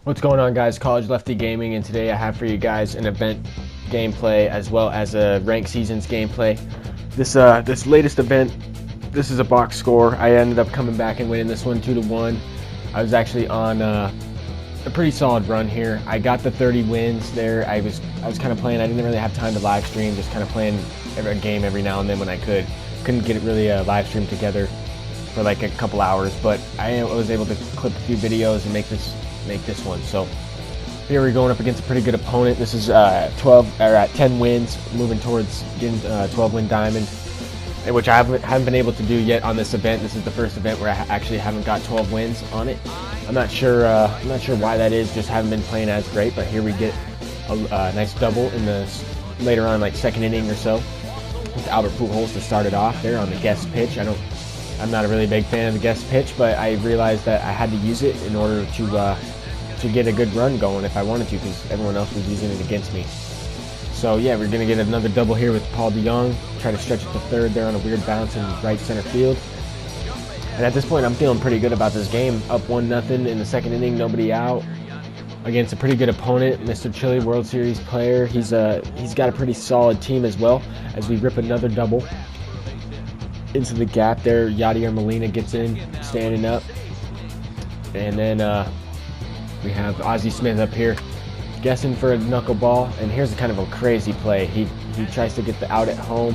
What's going on, guys? College Lefty Gaming, and today I have for you guys an event gameplay as well as a ranked seasons gameplay. This latest event, this is a box score. I ended up coming back and winning this one 2-1. I was actually on a pretty solid run here. I got the 30 wins there. I was kind of playing. I didn't really have time to live stream, just kind of playing a game every now and then when I could. Couldn't get it really live stream together for like a couple hours, but I was able to clip a few videos and make this one. So here we're going up against a pretty good opponent. This is 10 wins, moving towards getting 12 win diamond, which I haven't been able to do yet on this event. This is the first event where I actually haven't got 12 wins on it. I'm not sure why that is. Just haven't been playing as great. But here we get a nice double in the later on, like second inning or so, with Albert Pujols to start it off there on the guest pitch. I'm not a really big fan of the guest pitch, but I realized that I had to use it in order to get a good run going if I wanted to, because everyone else was using it against me. So yeah, we're gonna get another double here with Paul DeYoung. Try to stretch it to third there on a weird bounce in right center field. And at this point, I'm feeling pretty good about this game. Up 1-0 in the second inning, nobody out, against a pretty good opponent, Mr. Chili, World Series player. He's got a pretty solid team as well. As we rip another double into the gap there, Yadier Molina gets in, standing up, and then we have Ozzie Smith up here guessing for a knuckleball. And here's a kind of a crazy play. He tries to get the out at home,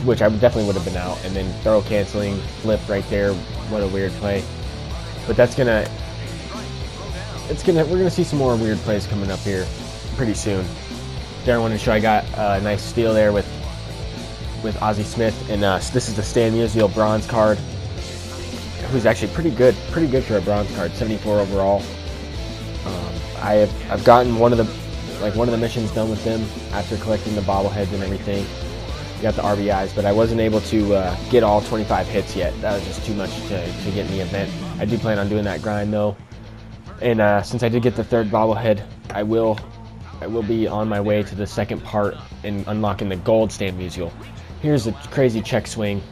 which I definitely would have been out, and then throw canceling flip right there. What a weird play. But we're gonna see some more weird plays coming up here pretty soon. Darren wanted to show I got a nice steal there with Ozzie Smith, and this is the Stan Musial bronze card, who's actually pretty good for a bronze card, 74 overall. I've gotten one of the missions done with them after collecting the bobbleheads and everything. Got the RBIs, but I wasn't able to get all 25 hits yet. That was just too much to get in the event. I do plan on doing that grind though, and since I did get the third bobblehead, I will be on my way to the second part in unlocking the gold Stan Musial. Here's a crazy check swing.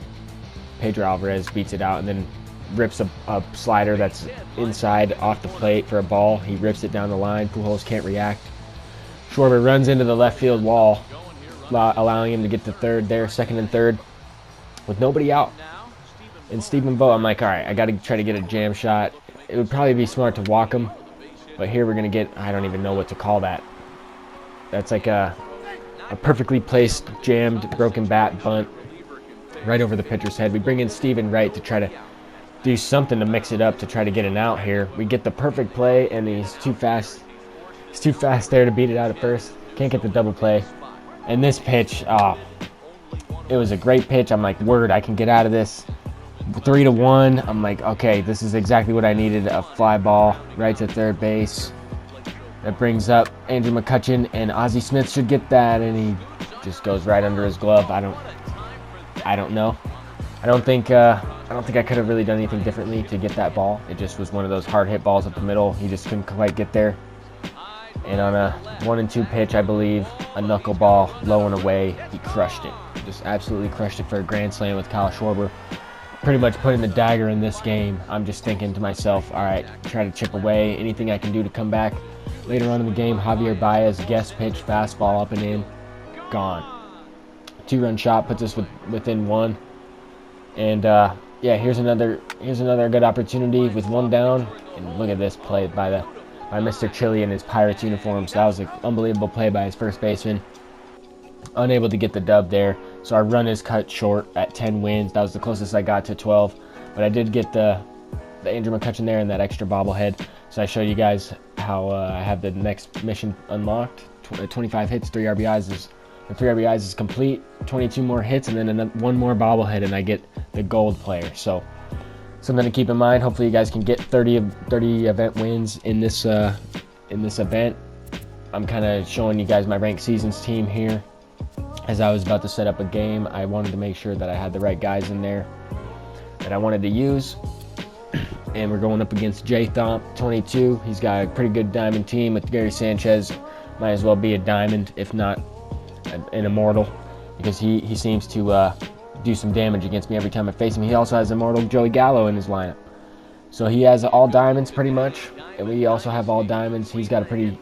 Pedro Alvarez beats it out and then rips a slider that's inside off the plate for a ball. He rips it down the line. Pujols can't react. Schwarber runs into the left field wall, allowing him to get to third there, second and third, with nobody out. And Stephen Vogt, I'm like, all right, I got to try to get a jam shot. It would probably be smart to walk him, but here we're going to get, I don't even know what to call that. That's like a perfectly placed, jammed, broken bat bunt right over the pitcher's head. We bring in Steven Wright to try to do something to mix it up to try to get an out here. We get the perfect play, and he's too fast. He's too fast there to beat it out at first. Can't get the double play. And this pitch, it was a great pitch. I'm like, word, I can get out of this. 3-1. I'm like, okay, this is exactly what I needed. A fly ball right to third base. That brings up Andrew McCutchen, and Ozzie Smith should get that, and he just goes right under his glove. I don't know. I don't think I could have really done anything differently to get that ball. It just was one of those hard hit balls up the middle. He just couldn't quite get there. And on a 1-2 pitch, I believe, a knuckleball low and away, he crushed it. Just absolutely crushed it for a grand slam with Kyle Schwarber. Pretty much putting the dagger in this game. I'm just thinking to myself, all right, try to chip away. Anything I can do to come back. Later on in the game, Javier Baez, guest pitch, fastball up and in, gone. 2-run shot puts us within one. And yeah, here's another good opportunity with one down. And look at this play by Mr. Chili in his Pirates uniform. So that was an unbelievable play by his first baseman. Unable to get the dub there, so our run is cut short at 10 wins. That was the closest I got to 12, but I did get the Andrew McCutchen there and that extra bobblehead. So I show you guys how I have the next mission unlocked. 25 hits, 3 RBIs the 3 RBIs is complete. 22 more hits, and then one more bobblehead, and I get the gold player. So something to keep in mind. Hopefully you guys can get 30 event wins in this event. I'm kind of showing you guys my ranked seasons team here. As I was about to set up a game, I wanted to make sure that I had the right guys in there that I wanted to use. And we're going up against Jay Thomp, 22. He's got a pretty good diamond team with Gary Sanchez. Might as well be a diamond, if not an immortal, because he seems to do some damage against me every time I face him. He also has immortal Joey Gallo in his lineup. So he has all diamonds pretty much, and we also have all diamonds. He's got a pretty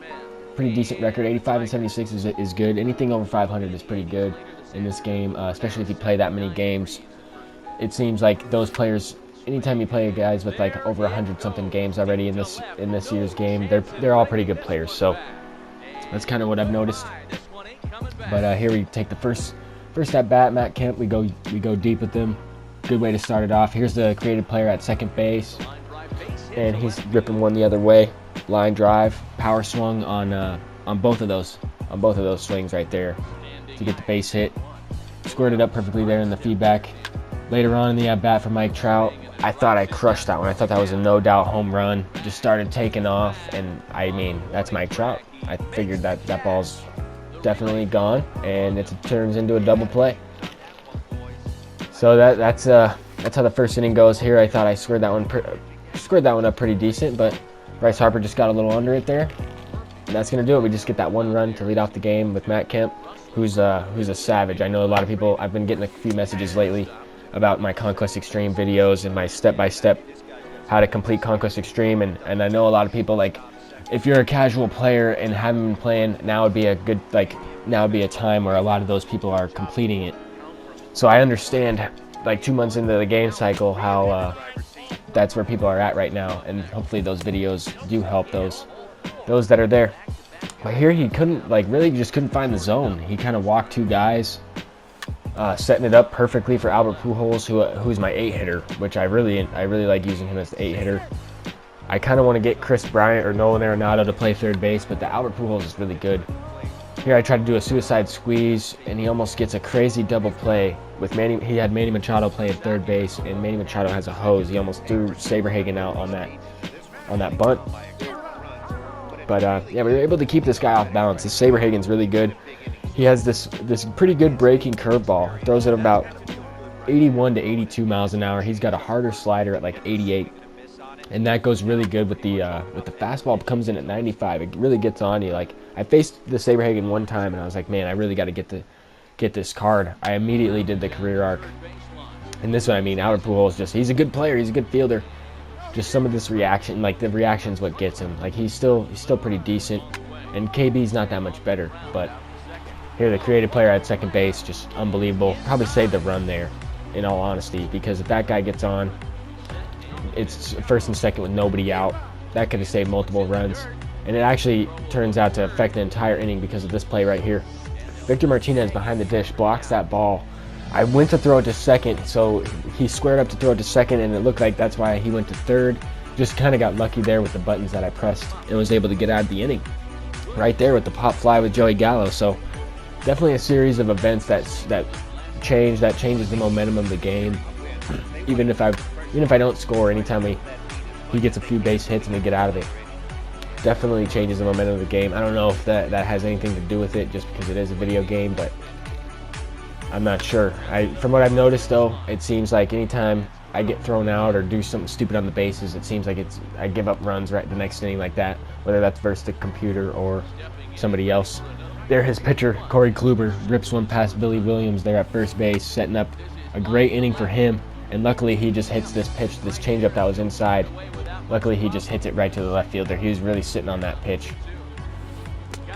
decent record. 85 and 76 is good. Anything over 500 is pretty good in this game, especially if you play that many games. It seems like those players, anytime you play guys with like over 100 something games already in this year's game, they're all pretty good players. So that's kind of what I've noticed. But here we take the first at bat, Matt Kemp. We go deep with him. Good way to start it off. Here's the creative player at second base, and he's ripping one the other way. Line drive, power swung on both of those swings right there to get the base hit. Squared it up perfectly there in the feedback. Later on in the at bat for Mike Trout, I thought I crushed that one. I thought that was a no doubt home run. Just started taking off, and I mean, that's Mike Trout. I figured that ball's definitely gone, and it turns into a double play. So that's how the first inning goes here. I thought I squared that one up pretty decent, but Bryce Harper just got a little under it there, and that's gonna do it. We just get that one run to lead off the game with Matt Kemp, who's a savage. I know a lot of people. I've been getting a few messages lately about my Conquest Extreme videos and my step-by-step how to complete Conquest Extreme, and I know a lot of people, like, if you're a casual player and haven't been playing, now would be a time where a lot of those people are completing it. So I understand, like 2 months into the game cycle, how that's where people are at right now, and hopefully those videos do help those that are there. But here he couldn't, like, really just couldn't find the zone. He kind of walked two guys, setting it up perfectly for Albert Pujols, who's my 8-hitter, which I really like using him as the 8-hitter. I kind of want to get Chris Bryant or Nolan Arenado to play third base, but the Albert Pujols is really good. Here I tried to do a suicide squeeze, and he almost gets a crazy double play with Manny. He had Manny Machado playing third base, and Manny Machado has a hose. He almost threw Saberhagen out on that bunt. But yeah, we were able to keep this guy off balance. This Saberhagen's really good. He has this pretty good breaking curveball. Throws it about 81 to 82 miles an hour. He's got a harder slider at like 88. And that goes really good with the fastball. Comes in at 95. It really gets on you. Like, I faced the Saberhagen one time, and I was like, man, I really got to get this card. I immediately did the career arc. And this one, I mean, Albert Pujols, he's a good player. He's a good fielder. Just some of this reaction, like the reaction's what gets him. Like, he's still pretty decent, and KB's not that much better. But here, the creative player at second base, just unbelievable. Probably saved the run there, in all honesty, because if that guy gets on, it's first and second with nobody out. That could have saved multiple runs. And it actually turns out to affect the entire inning because of this play right here. Victor Martinez behind the dish blocks that ball. I went to throw it to second, so he squared up to throw it to second, and it looked like that's why he went to third. Just kind of got lucky there with the buttons that I pressed and was able to get out of the inning. Right there with the pop fly with Joey Gallo. So definitely a series of events that changes the momentum of the game. Even if I don't score, anytime he gets a few base hits and we get out of it, definitely changes the momentum of the game. I don't know if that has anything to do with it, just because it is a video game, but I'm not sure. From what I've noticed, though, it seems like anytime I get thrown out or do something stupid on the bases, it seems like I give up runs right the next inning like that, whether that's versus the computer or somebody else. There, his pitcher, Corey Kluber, rips one past Billy Williams there at first base, setting up a great inning for him. And luckily, he just hits this changeup that was inside. Luckily, he just hits it right to the left fielder. He was really sitting on that pitch.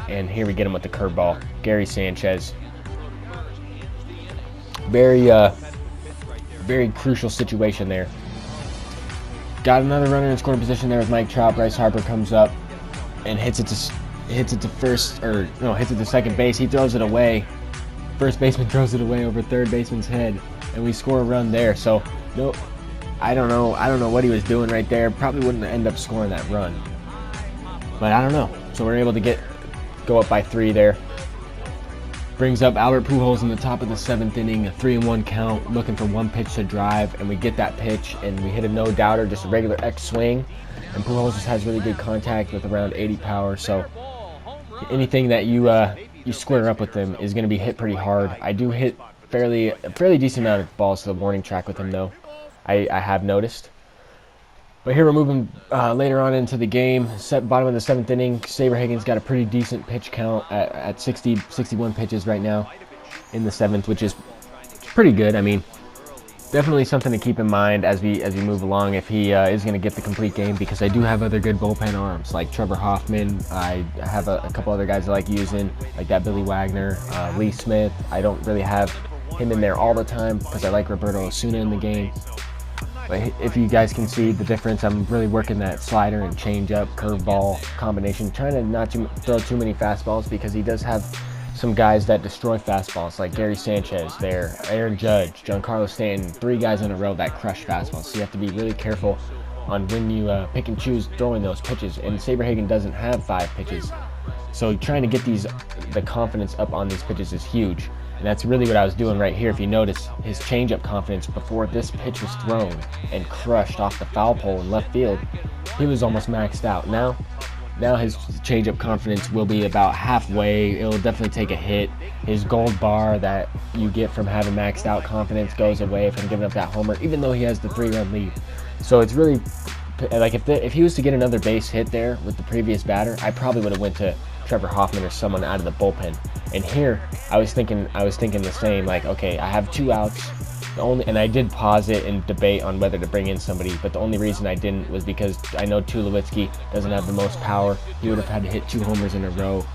And here we get him with the curveball. Gary Sanchez. Very crucial situation there. Got another runner in scoring position there with Mike Trout. Bryce Harper comes up and hits it to second base. He throws it away. First baseman throws it away over third baseman's head, and we score a run there. So no, I don't know what he was doing right there. Probably wouldn't end up scoring that run, but I don't know. So we're able to go up by 3 there. Brings up Albert Pujols in the top of the 7th inning, a 3-1 count, looking for one pitch to drive, and we get that pitch, and we hit a no-doubter, just a regular X swing, and Pujols just has really good contact with around 80 power. So anything that you square up with him is going to be hit pretty hard. I do hit a fairly decent amount of balls to the warning track with him, though. I have noticed. But here we're moving later on into the game. Bottom of the 7th inning. Saberhagen's got a pretty decent pitch count at 61 pitches right now in the 7th, which is pretty good. I mean, definitely something to keep in mind as we move along if he is going to get the complete game, because I do have other good bullpen arms like Trevor Hoffman. I have a couple other guys I like using, like that Billy Wagner, Lee Smith. I don't really have him in there all the time because I like Roberto Osuna in the game. But if you guys can see the difference, I'm really working that slider and changeup, curveball combination, trying to not throw too many fastballs, because he does have some guys that destroy fastballs, like Gary Sanchez there, Aaron Judge, Giancarlo Stanton, 3 guys in a row that crush fastballs. So you have to be really careful on when you pick and choose throwing those pitches. And Saberhagen doesn't have 5 pitches, so trying to get the confidence up on these pitches is huge. And that's really what I was doing right here. If you notice, his changeup confidence before this pitch was thrown and crushed off the foul pole in left field, he was almost maxed out. Now his changeup confidence will be about halfway. It'll definitely take a hit. His gold bar that you get from having maxed out confidence goes away from giving up that homer, even though he has the 3-run lead. So it's really like if he was to get another base hit there with the previous batter, I probably would have went to Trevor Hoffman or someone out of the bullpen. And here I was thinking the same, like, okay, I have 2 outs. And I did pause it and debate on whether to bring in somebody, but the only reason I didn't was because I know Tulowitzki doesn't have the most power. He would have had to hit 2 homers in a row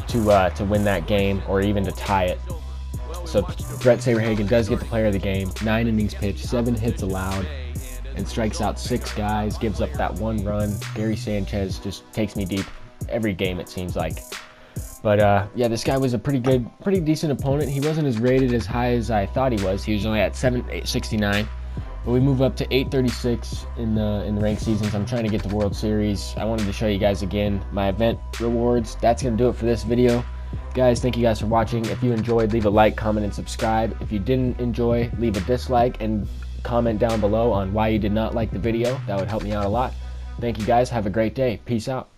to win that game, or even to tie it. So Brett Saberhagen does get the player of the game. 9 innings pitched, 7 hits allowed, and strikes out 6 guys, gives up that 1 run. Gary Sanchez just takes me deep every game, it seems like. But yeah, this guy was a pretty decent opponent. He wasn't as rated as high as I thought he was. He was only at 869. But we move up to 836 in the ranked seasons. I'm trying to get to World Series. I wanted to show you guys again my event rewards. That's gonna do it for this video. Guys, thank you guys for watching. If you enjoyed, leave a like, comment, and subscribe. If you didn't enjoy, leave a dislike and comment down below on why you did not like the video. That would help me out a lot. Thank you guys. Have a great day. Peace out.